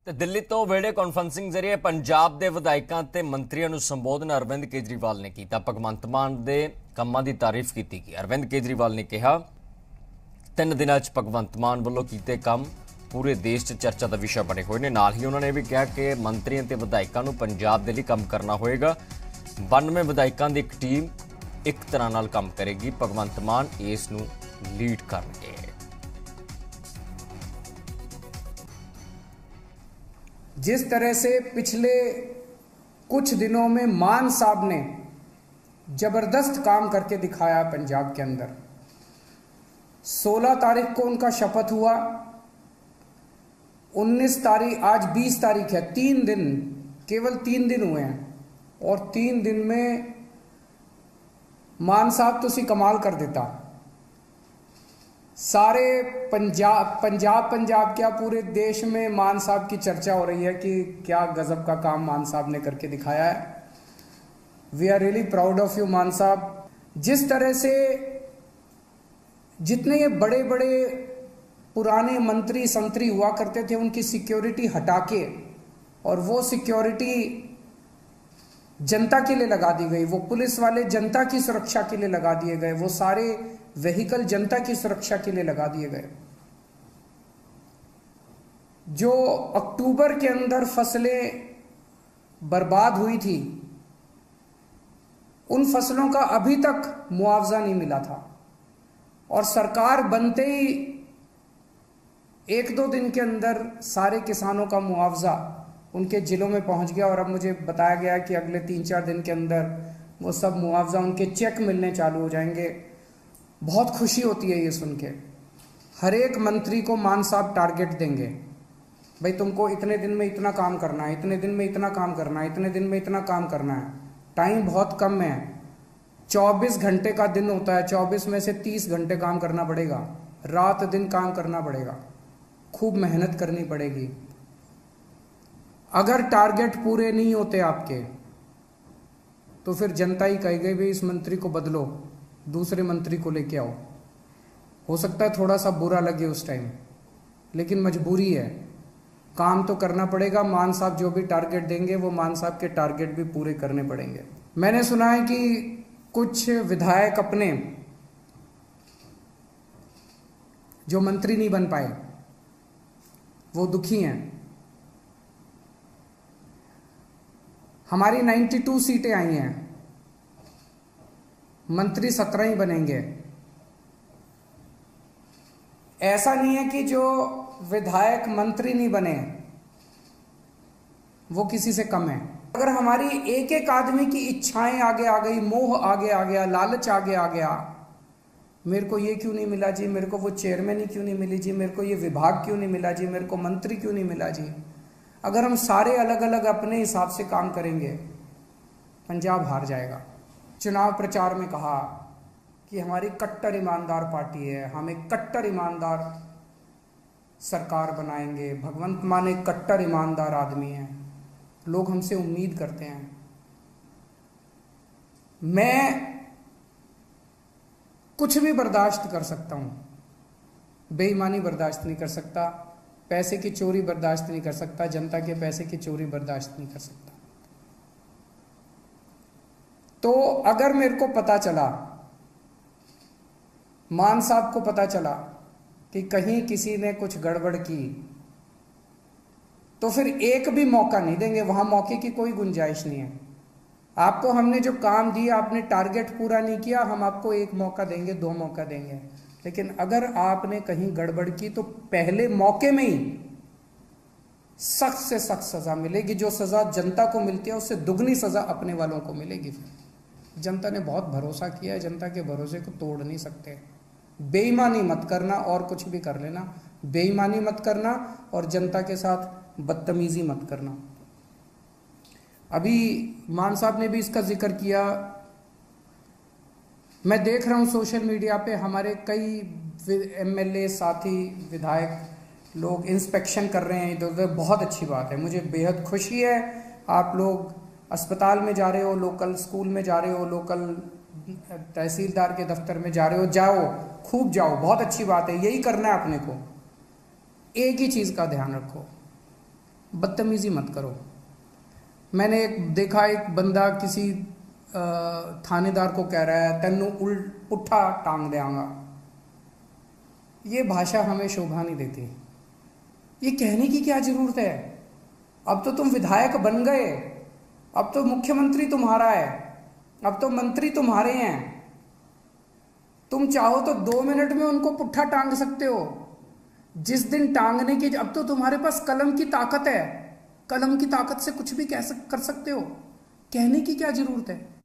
ਤੇ ਦਿੱਲੀ ਤੋਂ video conferencing ਜ਼ਰੀਏ ਪੰਜਾਬ ਦੇ ਵਿਧਾਇਕਾਂ ਤੇ ਮੰਤਰੀਆਂ ਨੂੰ ਸੰਬੋਧਨ ਅਰਵਿੰਦ ਕੇਜਰੀਵਾਲ ਨੇ ਕੀਤਾ। ਭਗਵੰਤ ਮਾਨ ਦੇ ਕੰਮਾਂ ਦੀ ਤਾਰੀਫ ਕੀਤੀ ਗਈ। ਅਰਵਿੰਦ ਕੇਜਰੀਵਾਲ ਨੇ ਕਿਹਾ 3 ਦਿਨਾਂ 'ਚ ਭਗਵੰਤ ਮਾਨ ਵੱਲੋਂ ਕੀਤੇ ਕੰਮ पूरे देश च चर्चा का विषय बने हुए हैं। नाल ही उन्होंने भी कहा कि मंत्रियों ते विधायकों को पंजाब के लिए काम करना होएगा। 92 विधायकों की एक टीम एक तरह नाल काम करेगी। भगवंत मान इस नूं लीड करनगे। जिस तरह से पिछले कुछ दिनों में मान साहब ने जबरदस्त काम करके दिखाया पंजाब के अंदर, 16 तारीख को उनका शपथ हुआ, 19 तारीख, आज 20 तारीख है, 3 दिन, केवल 3 दिन हुए हैं और 3 दिन में मान साहब तो सी कमाल कर देता। सारे पंजाब क्या पूरे देश में मान साहब की चर्चा हो रही है कि क्या गजब का काम मान साहब ने करके दिखाया है। We are really proud of you Mann साहब। जिस तरह से जितने ये बड़े बड़े पुराने मंत्री संतरी हुआ करते थे उनकी सिक्योरिटी हटा के और वो सिक्योरिटी जनता के लिए लगा दी गई, वो पुलिस वाले जनता की सुरक्षा के लिए लगा दिए गए, वो सारे व्हीकल जनता की सुरक्षा के लिए लगा दिए गए। जो अक्टूबर के अंदर फसलें बर्बाद हुई थी उन फसलों का अभी तक मुआवजा नहीं मिला था और सरकार बनते ही 1-2 दिन के अंदर सारे किसानों का मुआवजा उनके जिलों में पहुंच गया और अब मुझे बताया गया कि अगले 3-4 दिन के अंदर वो सब मुआवजा उनके चेक मिलने चालू हो जाएंगे। बहुत खुशी होती है ये सुन के। हर एक मंत्री को मान साहब टारगेट देंगे, भाई तुमको इतने दिन में इतना काम करना है, इतने दिन में इतना काम करना है, इतने दिन में इतना काम करना है। टाइम बहुत कम है, 24 घंटे का दिन होता है, 24 में से 30 घंटे काम करना पड़ेगा, रात दिन काम करना पड़ेगा, खूब मेहनत करनी पड़ेगी। अगर टारगेट पूरे नहीं होते आपके तो फिर जनता ही कहेगी भाई इस मंत्री को बदलो, दूसरे मंत्री को लेके आओ। हो सकता है थोड़ा सा बुरा लगे उस टाइम, लेकिन मजबूरी है, काम तो करना पड़ेगा। मान साहब जो भी टारगेट देंगे वो मान साहब के टारगेट भी पूरे करने पड़ेंगे। मैंने सुना है कि कुछ विधायक अपने जो मंत्री नहीं बन पाए वो दुखी हैं। हमारी 92 सीटें आई हैं, मंत्री 17 ही बनेंगे। ऐसा नहीं है कि जो विधायक मंत्री नहीं बने वो किसी से कम है। अगर हमारी एक एक आदमी की इच्छाएं आगे आ गई, मोह आगे आ गया, लालच आगे आ गया, मेरे को ये क्यों नहीं मिला जी, मेरे को वो चेयरमैन ही क्यों नहीं मिली जी, मेरे को ये विभाग क्यों नहीं मिला जी, मेरे को मंत्री क्यों नहीं मिला जी। अगर हम सारे अलग अलग अपने हिसाब से काम करेंगे पंजाब हार जाएगा। चुनाव प्रचार में कहा कि हमारी कट्टर ईमानदार पार्टी है, हम एक कट्टर ईमानदार सरकार बनाएंगे, भगवंत मान एक कट्टर ईमानदार आदमी है, लोग हमसे उम्मीद करते हैं। मैं कुछ भी बर्दाश्त कर सकता हूं, बेईमानी बर्दाश्त नहीं कर सकता, पैसे की चोरी बर्दाश्त नहीं कर सकता, जनता के पैसे की चोरी बर्दाश्त नहीं कर सकता। तो अगर मेरे को पता चला, मान साहब को पता चला कि कहीं किसी ने कुछ गड़बड़ की तो फिर एक भी मौका नहीं देंगे, वहां मौके की कोई गुंजाइश नहीं है। आपको हमने जो काम दिया, आपने टारगेट पूरा नहीं किया, हम आपको 1 मौका देंगे, 2 मौका देंगे, लेकिन अगर आपने कहीं गड़बड़ की तो पहले मौके में ही सख्त से सख्त सजा मिलेगी। जो सजा जनता को मिलती है उससे दुगनी सजा अपने वालों को मिलेगी। जनता ने बहुत भरोसा किया है, जनता के भरोसे को तोड़ नहीं सकते। बेईमानी मत करना और कुछ भी कर लेना, बेईमानी मत करना और जनता के साथ बदतमीजी मत करना। अभी मान साहब ने भी इसका जिक्र किया। मैं देख रहा हूं सोशल मीडिया पे हमारे कई एमएलए साथी विधायक लोग इंस्पेक्शन कर रहे हैं इधर उधर। बहुत अच्छी बात है, मुझे बेहद खुशी है। आप लोग अस्पताल में जा रहे हो, लोकल स्कूल में जा रहे हो, लोकल तहसीलदार के दफ्तर में जा रहे हो, जाओ, खूब जाओ, बहुत अच्छी बात है, यही करना है अपने को। एक ही चीज का ध्यान रखो, बदतमीजी मत करो। मैंने देखा एक बंदा किसी थानेदार को कह रहा है तेनू पुट्ठा टांग देंगा। ये भाषा हमें शोभा नहीं देती। ये कहने की क्या जरूरत है? अब तो तुम विधायक बन गए, अब तो मुख्यमंत्री तुम्हारा है, अब तो मंत्री तुम्हारे हैं। तुम चाहो तो 2 मिनट में उनको पुट्ठा टांग सकते हो। जिस दिन टांगने की, अब तो तुम्हारे पास कलम की ताकत है, कलम की ताकत से कुछ भी कर सकते हो। कहने की क्या जरूरत है?